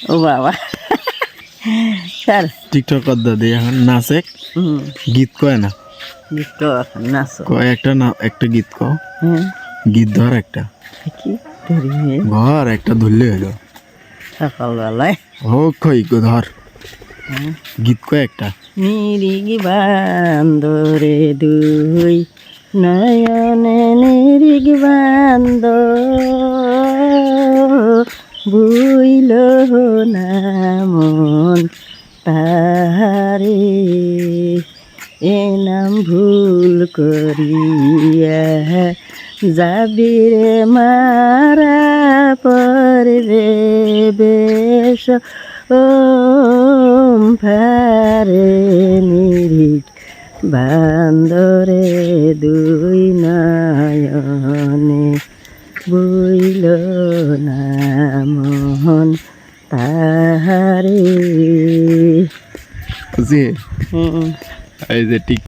ও বাবা sir TikTok কদ্দা দিয়ে এখন নাচে গীত কয় না তো নাচ কয় একটা না একটা গীত কও হ্যাঁ গীত ধর একটা কি ধরি ঘর একটা ধরলে হলো সকালবেলায় হোক কই গো ধর গীত কয় একটা নিরিগি বান্দরে দুই নয়নে নিরিগি বান্দ বুইল না মন তাহারে এ নাম ভুল করিয়া যাবি রে মারা পরবে বেশ ও ফারে নিরিগ বান্দরে দুই নয়নে বইল না মন তাহারে বুঝি এই যে টিক